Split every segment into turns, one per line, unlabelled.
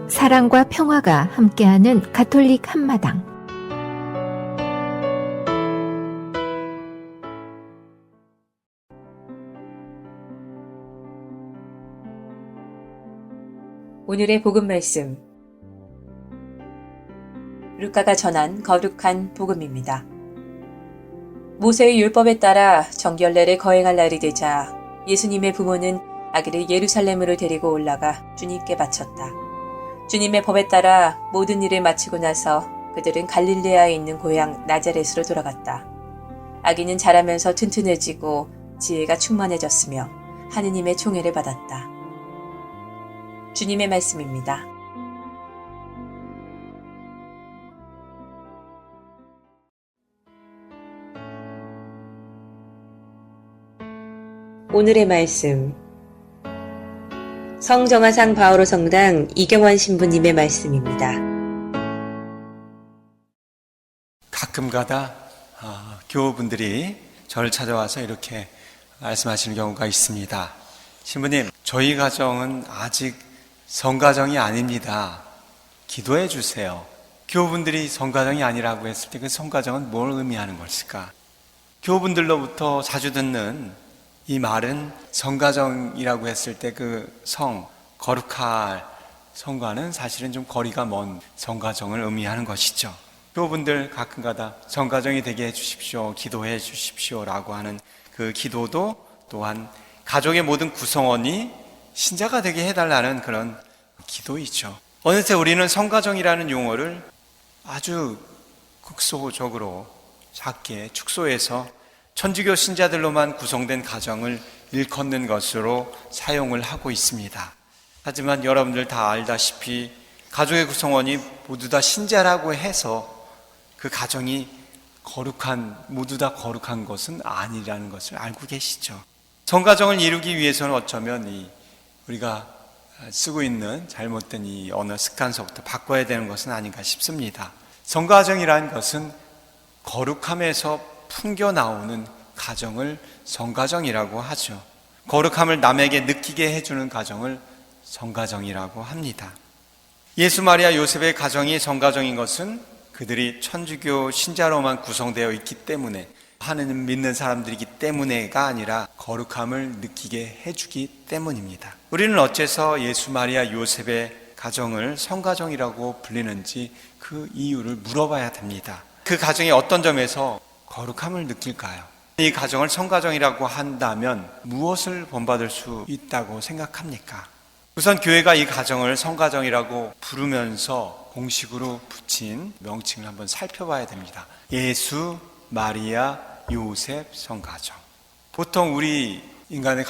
사랑과 평화가 함께하는 가톨릭 한마당.
오늘의 복음 말씀, 루카가 전한 거룩한 복음입니다. 모세의 율법에 따라 정결례를 거행할 날이 되자 예수님의 부모는 아기를 예루살렘으로 데리고 올라가 주님께 바쳤다. 주님의 법에 따라 모든 일을 마치고 나서 그들은 갈릴레아에 있는 고향 나자렛으로 돌아갔다. 아기는 자라면서 튼튼해지고 지혜가 충만해졌으며 하느님의 총애를 받았다. 주님의 말씀입니다. 오늘의 말씀, 성정화상 바오로 성당 이경환 신부님의 말씀입니다.
가끔가다 교우분들이 저를 찾아와서 이렇게 말씀하시는 경우가 있습니다. 신부님, 저희 가정은 아직 성가정이 아닙니다. 기도해 주세요. 교우분들이 성가정이 아니라고 했을 때 그 성가정은 뭘 의미하는 것일까? 교우분들로부터 자주 듣는 이 말은 성가정이라고 했을 때 그 거룩할 성과는 사실은 좀 거리가 먼 성가정을 의미하는 것이죠. 교우분들 가끔가다 성가정이 되게 해주십시오, 기도해 주십시오 라고 하는 그 기도도 또한 가족의 모든 구성원이 신자가 되게 해달라는 그런 기도이죠. 어느새 우리는 성가정이라는 용어를 아주 극소적으로 작게 축소해서 천주교 신자들로만 구성된 가정을 일컫는 것으로 사용을 하고 있습니다. 하지만 여러분들 다 알다시피 가족의 구성원이 모두 다 신자라고 해서 그 가정이 모두 다 거룩한 것은 아니라는 것을 알고 계시죠. 성가정을 이루기 위해서는 어쩌면 우리가 쓰고 있는 잘못된 이 언어 습관서부터 바꿔야 되는 것은 아닌가 싶습니다. 성가정이라는 것은 거룩함에서 풍겨 나오는 가정을 성가정이라고 하죠. 거룩함을 남에게 느끼게 해주는 가정을 성가정이라고 합니다. 예수 마리아 요셉의 가정이 성가정인 것은 그들이 천주교 신자로만 구성되어 있기 때문에, 하느님 믿는 사람들이기 때문에가 아니라 거룩함을 느끼게 해주기 때문입니다. 우리는 어째서 예수 마리아 요셉의 가정을 성가정이라고 불리는지 그 이유를 물어봐야 됩니다. 그 가정이 어떤 점에서 거룩함을 느낄까요? 이 가정을 성가정이라고 한다면 무엇을 본받을 수 있다고 생각합니까? 우선 교회가 이 가정을 성가정이라고 부르면서 공식으로 붙인 명칭을 한번 살펴봐야 됩니다. 예수, 마리아, 요셉, 성가정. 보통 우리 인간의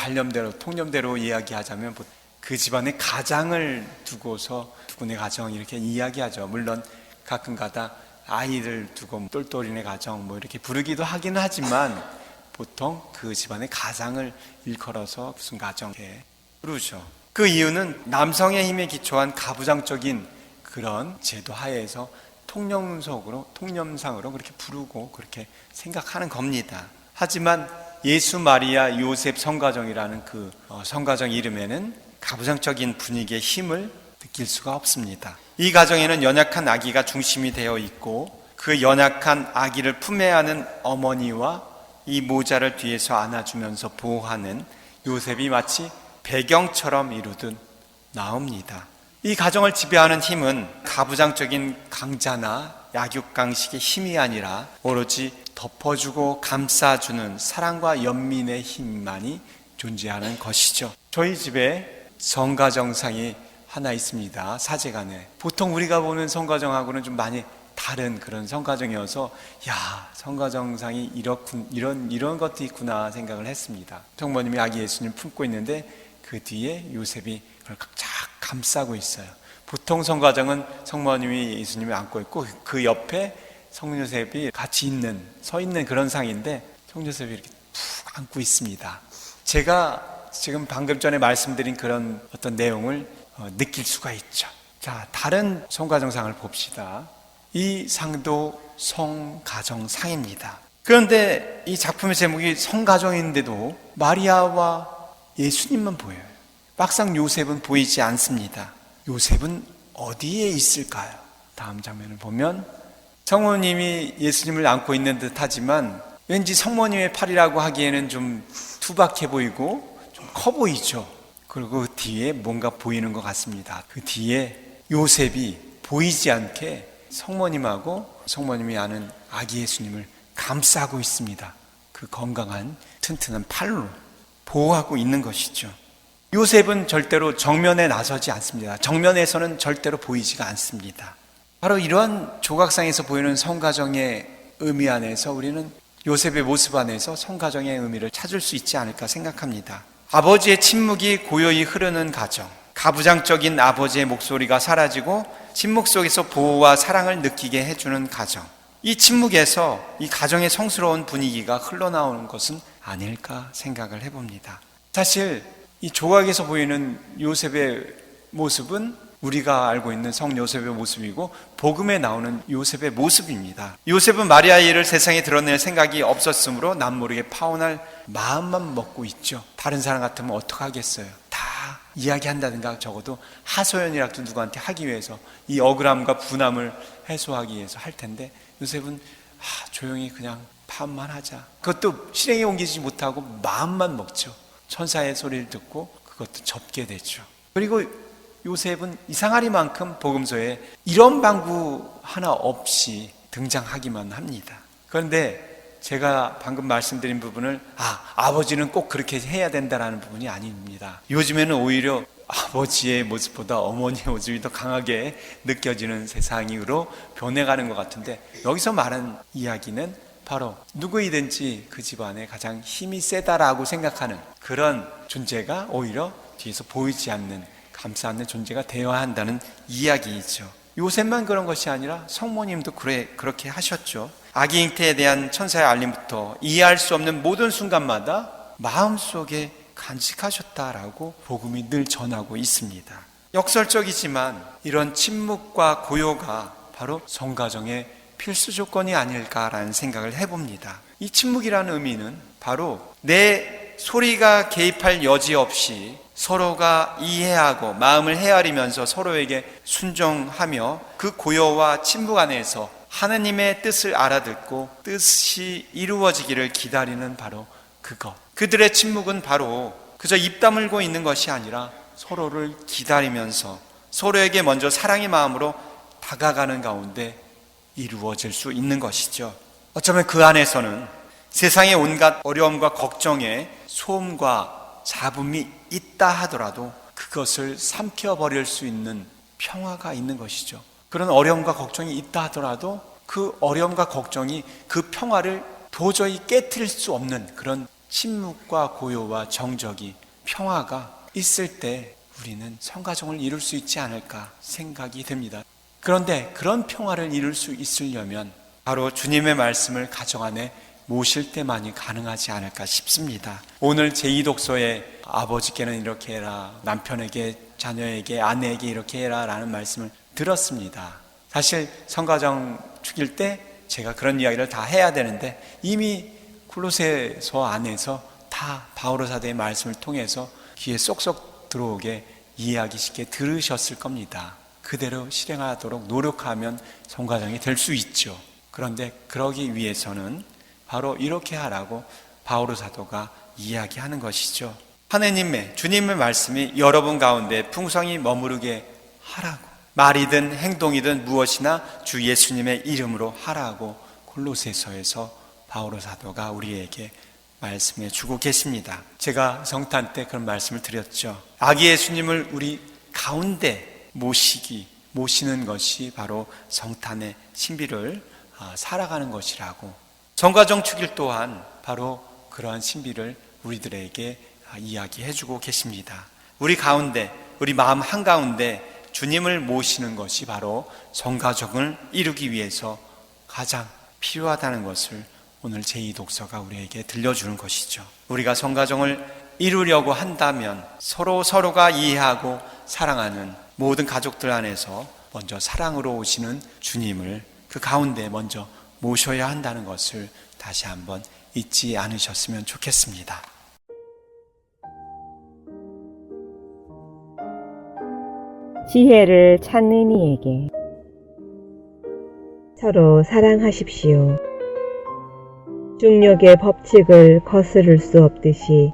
통념대로 이야기하자면 그 집안의 가장을 두고서 누구네 가정 이렇게 이야기하죠. 물론 가끔가다 아이들 두고 똘똘이네 가정 이렇게 부르기도 하긴 하지만 보통 그 집안의 가장을 일컬어서 무슨 가정 이렇게 부르죠. 그 이유는 남성의 힘에 기초한 가부장적인 그런 제도 하에서 통념상으로 그렇게 부르고 그렇게 생각하는 겁니다. 하지만 예수, 마리아, 요셉 성가정이라는 그 성가정 이름에는 가부장적인 분위기의 힘을 느낄 수가 없습니다. 이 가정에는 연약한 아기가 중심이 되어 있고 그 연약한 아기를 품에 안은 어머니와 이 모자를 뒤에서 안아주면서 보호하는 요셉이 마치 배경처럼 이루듯 나옵니다. 이 가정을 지배하는 힘은 가부장적인 강자나 약육강식의 힘이 아니라 오로지 덮어주고 감싸주는 사랑과 연민의 힘만이 존재하는 것이죠. 저희 집에 성가정상이 하나 있습니다. 사제간에. 보통 우리가 보는 성가정하고는 좀 많이 다른 그런 성가정이어서 성가정상이 이런 것도 있구나 생각을 했습니다. 성모님이 아기 예수님 품고 있는데 그 뒤에 요셉이 그걸 쫙 감싸고 있어요. 보통 성가정은 성모님이 예수님을 안고 있고 그 옆에 성요셉이 서 있는 그런 상인데 성요셉이 이렇게 푹 안고 있습니다. 제가 지금 방금 전에 말씀드린 그런 어떤 내용을 느낄 수가 있죠. 자, 다른 성가정상을 봅시다. 이 상도 성가정상입니다. 그런데 이 작품의 제목이 성가정인데도 마리아와 예수님만 보여요. 막상 요셉은 보이지 않습니다. 요셉은 어디에 있을까요? 다음 장면을 보면 성모님이 예수님을 안고 있는 듯 하지만 왠지 성모님의 팔이라고 하기에는 좀 투박해 보이고 좀 커 보이죠. 그리고 그 뒤에 뭔가 보이는 것 같습니다. 그 뒤에 요셉이 보이지 않게 성모님하고 성모님이 아는 아기 예수님을 감싸고 있습니다. 그 건강한 튼튼한 팔로 보호하고 있는 것이죠. 요셉은 절대로 정면에 나서지 않습니다. 정면에서는 절대로 보이지가 않습니다. 바로 이러한 조각상에서 보이는 성가정의 의미 안에서 우리는 요셉의 모습 안에서 성가정의 의미를 찾을 수 있지 않을까 생각합니다. 아버지의 침묵이 고요히 흐르는 가정, 가부장적인 아버지의 목소리가 사라지고 침묵 속에서 보호와 사랑을 느끼게 해주는 가정, 이 침묵에서 이 가정의 성스러운 분위기가 흘러나오는 것은 아닐까 생각을 해봅니다. 사실 이 조각에서 보이는 요셉의 모습은 우리가 알고 있는 성 요셉의 모습이고 복음에 나오는 요셉의 모습입니다. 요셉은 마리아의 일을 세상에 드러낼 생각이 없었으므로 남모르게 파혼할 마음만 먹고 있죠. 다른 사람 같으면 어떡하겠어요. 다 이야기한다든가 적어도 하소연이라도 누구한테 하기 위해서 이 억울함과 분함을 해소하기 위해서 할 텐데 요셉은 조용히 그냥 파혼만 하자. 그것도 실행에 옮기지 못하고 마음만 먹죠. 천사의 소리를 듣고 그것도 접게 되죠. 그리고 요셉은 이상하리만큼 복음서에 이런 방구 하나 없이 등장하기만 합니다. 그런데 제가 방금 말씀드린 부분을 아버지는 꼭 그렇게 해야 된다라는 부분이 아닙니다. 요즘에는 오히려 아버지의 모습보다 어머니의 모습이 더 강하게 느껴지는 세상으로 변해가는 것 같은데 여기서 말하는 이야기는 바로 누구이든지 그 집안에 가장 힘이 세다라고 생각하는 그런 존재가 오히려 뒤에서 보이지 않는 감싸 안는 존재가 되어야 한다는 이야기이죠. 요셉만 그런 것이 아니라 성모님도 그렇게 하셨죠. 아기 잉태에 대한 천사의 알림부터 이해할 수 없는 모든 순간마다 마음속에 간직하셨다라고 복음이 늘 전하고 있습니다. 역설적이지만 이런 침묵과 고요가 바로 성가정의 필수 조건이 아닐까라는 생각을 해봅니다. 이 침묵이라는 의미는 바로 내 소리가 개입할 여지 없이 서로가 이해하고 마음을 헤아리면서 서로에게 순종하며 그 고요와 침묵 안에서 하느님의 뜻을 알아듣고 뜻이 이루어지기를 기다리는 바로 그것. 그들의 침묵은 바로 그저 입 다물고 있는 것이 아니라 서로를 기다리면서 서로에게 먼저 사랑의 마음으로 다가가는 가운데 이루어질 수 있는 것이죠. 어쩌면 그 안에서는 세상의 온갖 어려움과 걱정에 소음과 잡음이 있다 하더라도 그것을 삼켜버릴 수 있는 평화가 있는 것이죠. 그런 어려움과 걱정이 있다 하더라도 그 어려움과 걱정이 그 평화를 도저히 깨트릴 수 없는 그런 침묵과 고요와 정적이 평화가 있을 때 우리는 성가정을 이룰 수 있지 않을까 생각이 듭니다. 그런데 그런 평화를 이룰 수 있으려면 바로 주님의 말씀을 가정 안에 모실 때만이 가능하지 않을까 싶습니다. 오늘 제2독서에 아버지께는 이렇게 해라, 남편에게, 자녀에게, 아내에게 이렇게 해라 라는 말씀을 들었습니다. 사실 성가정 축일 때 제가 그런 이야기를 다 해야 되는데 이미 골로새서 안에서 다 바오로 사도의 말씀을 통해서 귀에 쏙쏙 들어오게 이해하기 쉽게 들으셨을 겁니다. 그대로 실행하도록 노력하면 성가정이 될 수 있죠. 그런데 그러기 위해서는 바로 이렇게 하라고 바오로 사도가 이야기하는 것이죠. 하느님의 주님의 말씀이 여러분 가운데 풍성히 머무르게 하라고, 말이든 행동이든 무엇이나 주 예수님의 이름으로 하라고 골로새서에서 바오로 사도가 우리에게 말씀해 주고 계십니다. 제가 성탄 때 그런 말씀을 드렸죠. 아기 예수님을 우리 가운데 모시는 것이 바로 성탄의 신비를 살아가는 것이라고, 성가정 축일 또한 바로 그러한 신비를 우리들에게 이야기해 주고 계십니다. 우리 가운데, 우리 마음 한가운데 주님을 모시는 것이 바로 성가정을 이루기 위해서 가장 필요하다는 것을 오늘 제2독서가 우리에게 들려주는 것이죠. 우리가 성가정을 이루려고 한다면 서로가 이해하고 사랑하는 모든 가족들 안에서 먼저 사랑으로 오시는 주님을 그 가운데 먼저 모셔야 한다는 것을 다시 한번 잊지 않으셨으면 좋겠습니다.
지혜를 찾는 이에게 서로 사랑하십시오. 중력의 법칙을 거스를 수 없듯이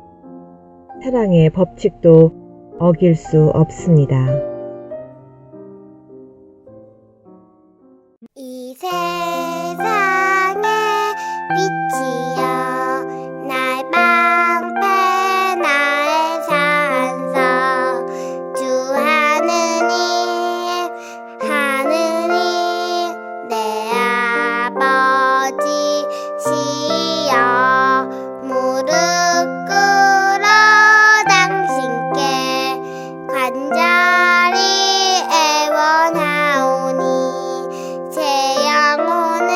사랑의 법칙도 어길 수 없습니다.
이 세상에 빛이여 나의 방패 나의 산성 주 하느님 하느님 내 아버지시여 무릎 꿇어 당신께 간절히 애원하오니 제 영혼을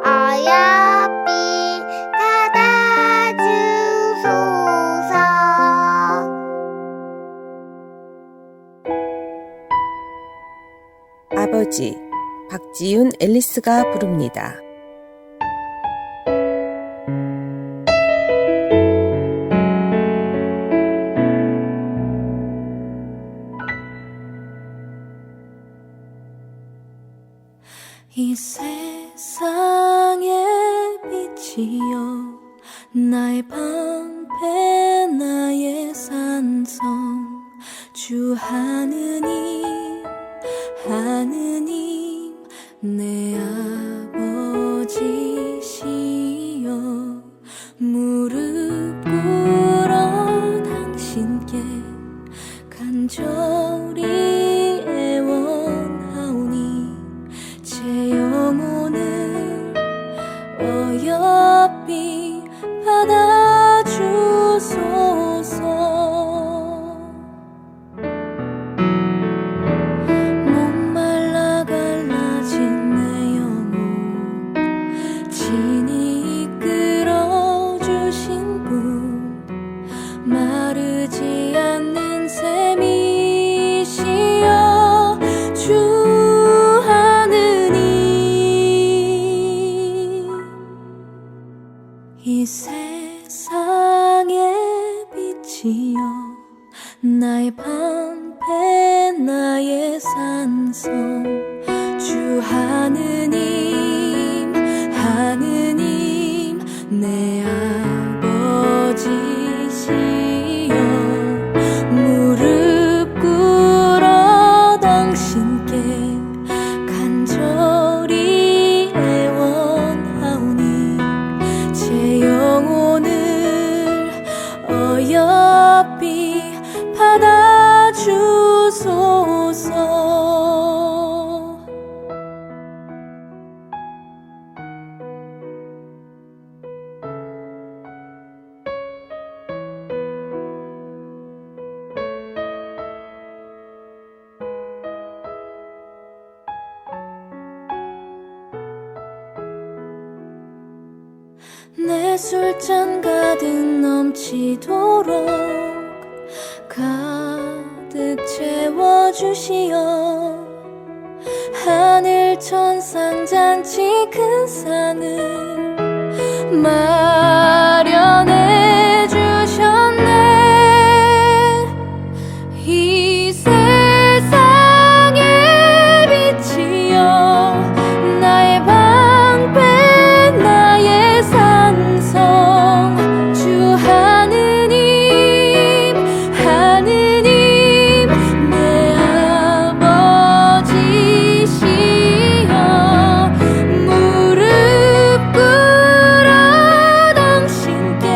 어여삐 받아주소서.
아버지, 박지윤 앨리스가 부릅니다.
이 세상의 빛이여 나의 방패 나의 산성 주 하느님 하느님 내 아버지시여 무릎 꿇어 당신께 간절히 애원하오니 제 영혼을 어여삐 받아주소서. 목말라 갈라진 내 영혼 친히 이끌어주신 분 마르지 않는 샘이시여 주 하느님 이 세상의 빛이여 나의 방패 나의 산성 주 하느님 하느님 내 아버지시여 무릎 꿇어 당신께 간절히 애원하오니 제 영혼을 어여삐 받아주소서. 내 술잔 가득 넘치도록 가득 채워주시어 하늘 천상잔치 큰 상을 마련해 주셨네. 이 세상의 빛이여 나의 방패 나의 산성 주 하느님 하느님 내 아버지시여 무릎 꿇어 당신께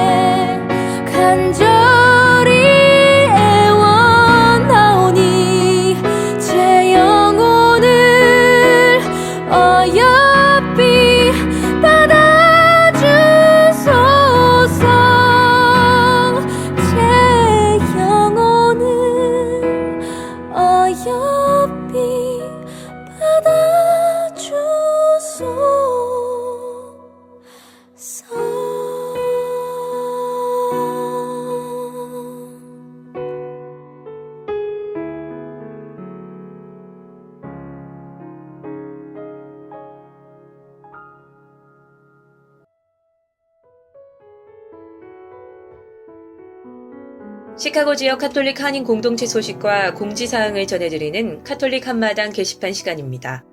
시카고 지역 카톨릭 한인 공동체 소식과 공지사항을 전해드리는 카톨릭 한마당 게시판 시간입니다.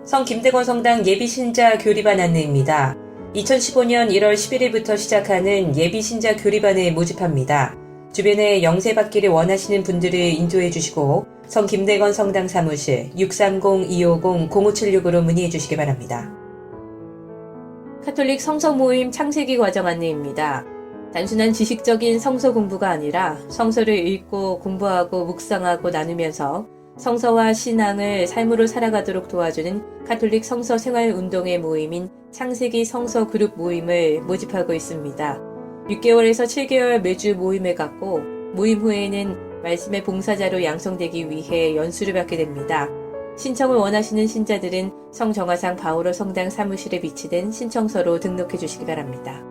성 김대건 성당 예비신자 교리반 안내입니다. 2015년 1월 11일부터 시작하는 예비신자 교리반을 모집합니다. 주변에 영세받기를 원하시는 분들을 인도해 주시고 성 김대건 성당 사무실 630-250-0576으로 문의해 주시기 바랍니다. 카톨릭 성서 모임 창세기 과정 안내입니다. 단순한 지식적인 성서 공부가 아니라 성서를 읽고 공부하고 묵상하고 나누면서 성서와 신앙을 삶으로 살아가도록 도와주는 카톨릭 성서 생활 운동의 모임인 창세기 성서 그룹 모임을 모집하고 있습니다. 6개월에서 7개월 매주 모임을 갖고 모임 후에는 말씀의 봉사자로 양성되기 위해 연수를 받게 됩니다. 신청을 원하시는 신자들은 성정화상 바오로 성당 사무실에 비치된 신청서로 등록해 주시기 바랍니다.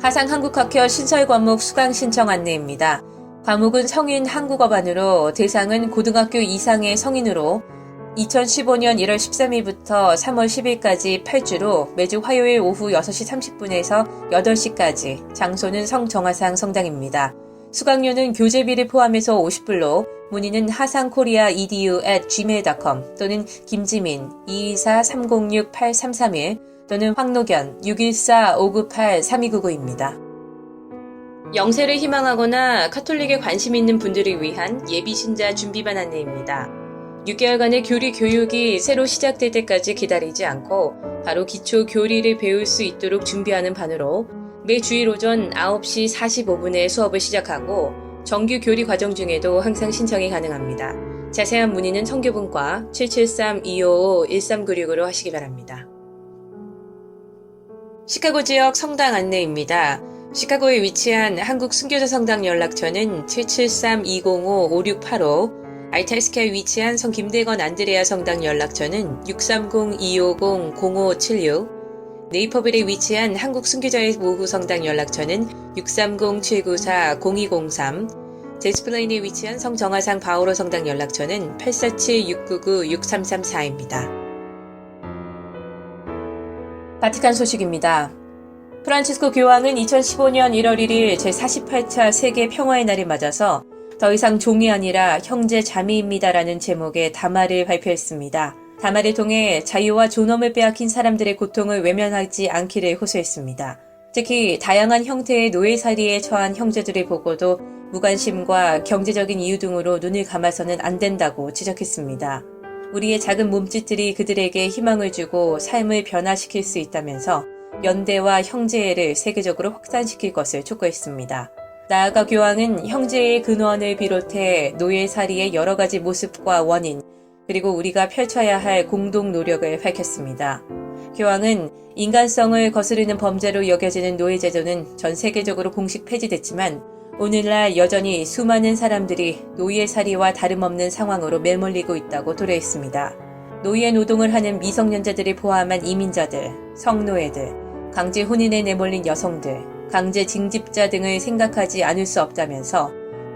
하상 한국학교 신설 과목 수강 신청 안내입니다. 과목은 성인 한국어반으로 대상은 고등학교 이상의 성인으로 2015년 1월 13일부터 3월 10일까지 8주로 매주 화요일 오후 6시 30분에서 8시까지 장소는 성정화상 성당입니다. 수강료는 교재비를 포함해서 50불로 문의는 hasankorea.edu@gmail.com 또는 김지민 224-306-8331 또는 황노견 614-598-3299입니다. 영세를 희망하거나 카톨릭에 관심 있는 분들을 위한 예비신자 준비반 안내입니다. 6개월간의 교리 교육이 새로 시작될 때까지 기다리지 않고 바로 기초 교리를 배울 수 있도록 준비하는 반으로 매 주일 오전 9시 45분에 수업을 시작하고 정규 교리 과정 중에도 항상 신청이 가능합니다. 자세한 문의는 성교분과 773-255-1396으로 하시기 바랍니다. 시카고 지역 성당 안내입니다. 시카고에 위치한 한국 순교자 성당 연락처는 773-205-5685, 알타스카에 위치한 성 김대건 안드레아 성당 연락처는 630-250-0576, 네이퍼빌에 위치한 한국 순교자의 모후 성당 연락처는 630-794-0203, 데스플레인에 위치한 성 정화상 바오로 성당 연락처는 847-699-6334입니다. 바티칸 소식입니다. 프란치스코 교황은 2015년 1월 1일 제48차 세계 평화의 날을 맞아서 더 이상 종이 아니라 형제 자매입니다라는 제목의 담화를 발표했습니다. 담화를 통해 자유와 존엄을 빼앗긴 사람들의 고통을 외면하지 않기를 호소했습니다. 특히 다양한 형태의 노예살이에 처한 형제들을 보고도 무관심과 경제적인 이유 등으로 눈을 감아서는 안 된다고 지적했습니다. 우리의 작은 몸짓들이 그들에게 희망을 주고 삶을 변화시킬 수 있다면서 연대와 형제애를 세계적으로 확산시킬 것을 촉구했습니다. 나아가 교황은 형제의 근원을 비롯해 노예살이의 여러 가지 모습과 원인, 그리고 우리가 펼쳐야 할 공동 노력을 밝혔습니다. 교황은 인간성을 거스르는 범죄로 여겨지는 노예제도는 전 세계적으로 공식 폐지됐지만 오늘날 여전히 수많은 사람들이 노예살이와 다름없는 상황으로 매몰리고 있다고 도래했습니다. 노예 노동을 하는 미성년자들을 포함한 이민자들, 성노예들, 강제 혼인에 내몰린 여성들, 강제 징집자 등을 생각하지 않을 수 없다면서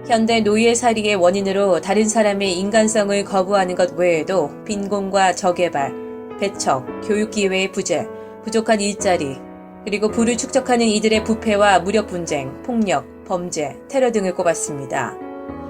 현대 노예살이의 원인으로 다른 사람의 인간성을 거부하는 것 외에도 빈곤과 저개발, 배척, 교육기회의 부재, 부족한 일자리, 그리고 부를 축적하는 이들의 부패와 무력분쟁, 폭력, 범죄, 테러 등을 꼽았습니다.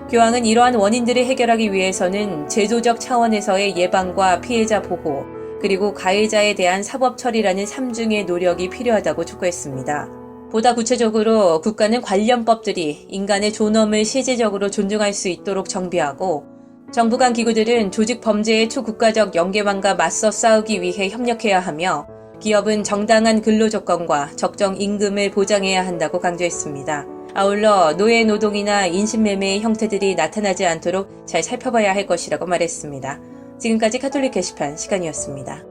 교황은 이러한 원인들을 해결하기 위해서는 제도적 차원에서의 예방과 피해자 보호, 그리고 가해자에 대한 사법 처리라는 3중의 노력이 필요하다고 촉구했습니다. 보다 구체적으로 국가는 관련법들이 인간의 존엄을 실질적으로 존중할 수 있도록 정비하고 정부 간 기구들은 조직 범죄의 초국가적 연계망과 맞서 싸우기 위해 협력해야 하며 기업은 정당한 근로 조건과 적정 임금을 보장해야 한다고 강조했습니다. 아울러 노예 노동이나 인신매매의 형태들이 나타나지 않도록 잘 살펴봐야 할 것이라고 말했습니다. 지금까지 카톨릭 게시판 시간이었습니다.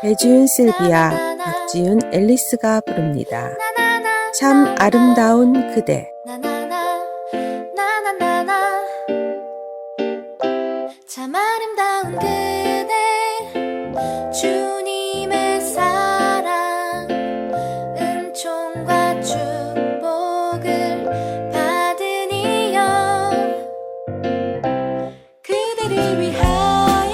배지윤 실비아, 박지윤 앨리스가 부릅니다. 참 아름다운 그대.
참 아름다운 그대 주님의 사랑 은총과 축복을 받으니여 그대를 위하여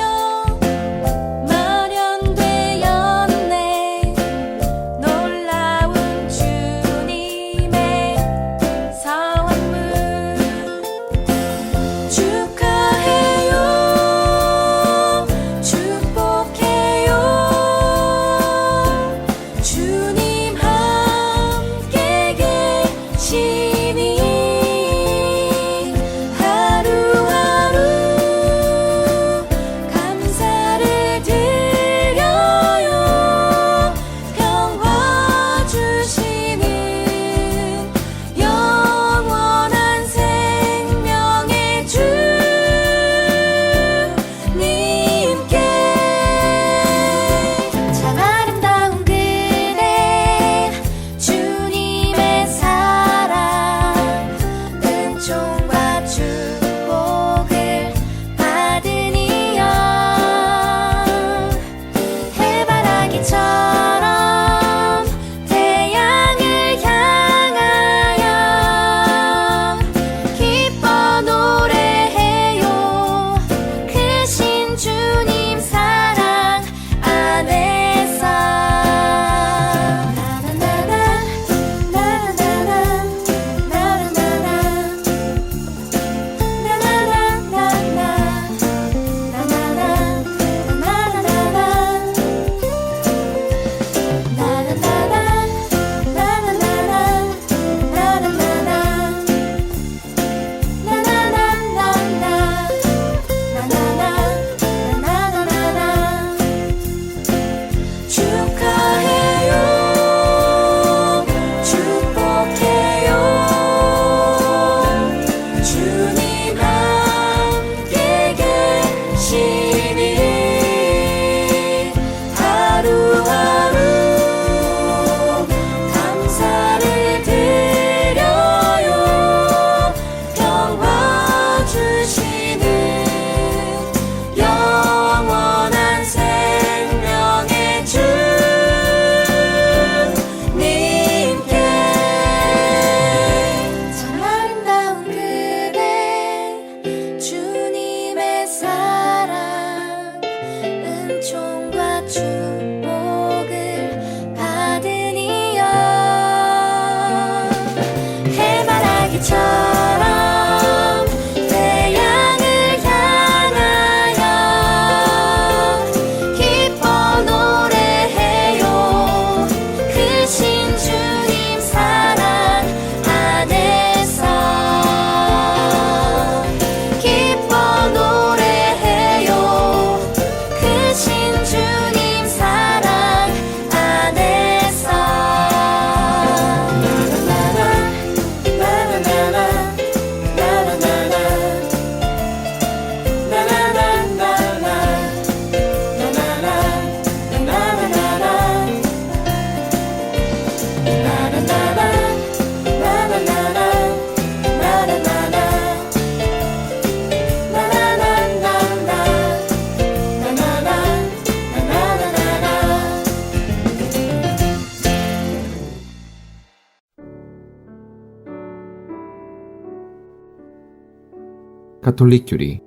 가톨릭 교리.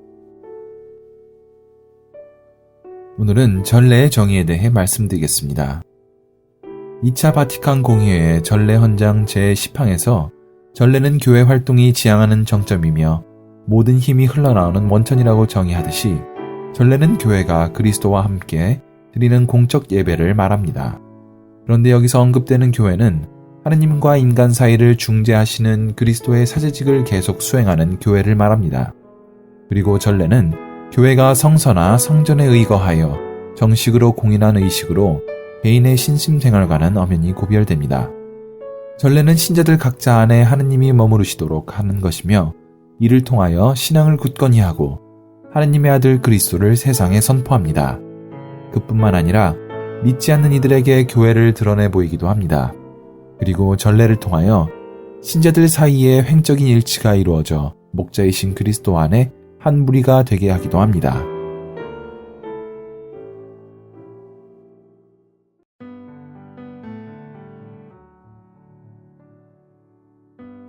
오늘은 전례의 정의에 대해 말씀드리겠습니다. 2차 바티칸 공의회의 전례 헌장 제10항에서 전례는 교회 활동이 지향하는 정점이며 모든 힘이 흘러나오는 원천이라고 정의하듯이 전례는 교회가 그리스도와 함께 드리는 공적 예배를 말합니다. 그런데 여기서 언급되는 교회는 하느님과 인간 사이를 중재하시는 그리스도의 사제직을 계속 수행하는 교회를 말합니다. 그리고 전례는 교회가 성서나 성전에 의거하여 정식으로 공인한 의식으로 개인의 신심생활과는 엄연히 구별됩니다. 전례는 신자들 각자 안에 하느님이 머무르시도록 하는 것이며 이를 통하여 신앙을 굳건히 하고 하느님의 아들 그리스도를 세상에 선포합니다. 그뿐만 아니라 믿지 않는 이들에게 교회를 드러내 보이기도 합니다. 그리고 전례를 통하여 신자들 사이에 횡적인 일치가 이루어져 목자이신 그리스도 안에 한 무리가 되게 하기도 합니다.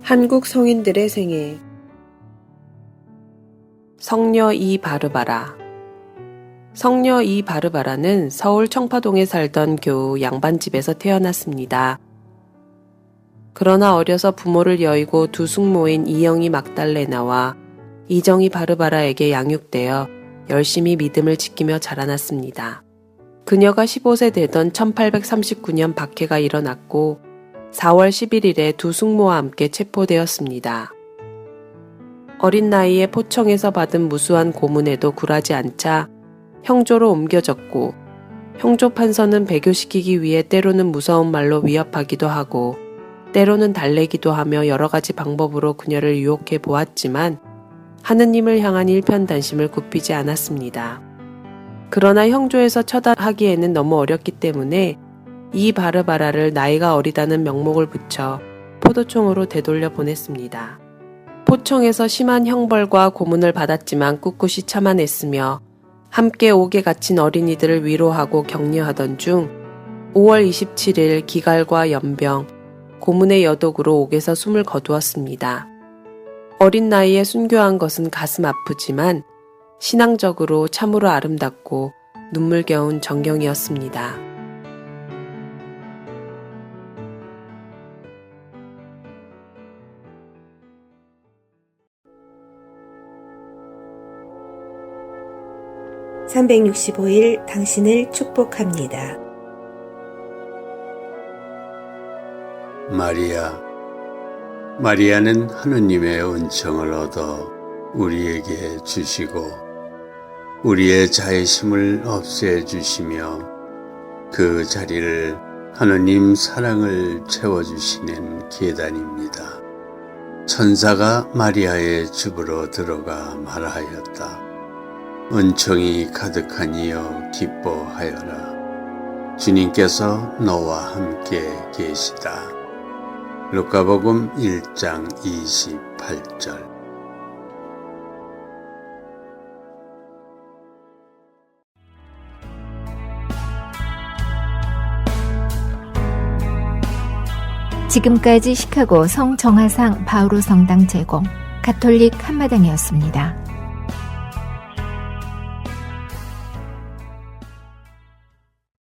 한국 성인들의 생애. 성녀 이 바르바라. 성녀 이 바르바라는 서울 청파동에 살던 교우 양반집에서 태어났습니다. 그러나 어려서 부모를 여의고 두 숙모인 이영이 막달레나와 이정이 바르바라에게 양육되어 열심히 믿음을 지키며 자라났습니다. 그녀가 15세 되던 1839년 박해가 일어났고 4월 11일에 두 숙모와 함께 체포되었습니다. 어린 나이에 포청에서 받은 무수한 고문에도 굴하지 않자 형조로 옮겨졌고 형조 판서는 배교시키기 위해 때로는 무서운 말로 위협하기도 하고 때로는 달래기도 하며 여러 가지 방법으로 그녀를 유혹해 보았지만 하느님을 향한 일편단심을 굽히지 않았습니다. 그러나 형조에서 처단하기에는 너무 어렵기 때문에 이 바르바라를 나이가 어리다는 명목을 붙여 포도총으로 되돌려 보냈습니다. 포청에서 심한 형벌과 고문을 받았지만 꿋꿋이 참아냈으며 함께 옥에 갇힌 어린이들을 위로하고 격려하던 중 5월 27일 기갈과 연병, 고문의 여독으로 옥에서 숨을 거두었습니다. 어린 나이에 순교한 것은 가슴 아프지만 신앙적으로 참으로 아름답고 눈물겨운 전경이었습니다.
(365일) 당신을 축복합니다.
마리아는 하느님의 은총을 얻어 우리에게 주시고 우리의 자애심을 없애주시며 그 자리를 하느님 사랑을 채워주시는 계단입니다. 천사가 마리아의 집으로 들어가 말하였다. 은총이 가득한 이여 기뻐하여라. 주님께서 너와 함께 계시다. 루카복음 1장 28절.
지금까지 시카고 성정화상 바오로 성당 제공 가톨릭 한마당이었습니다.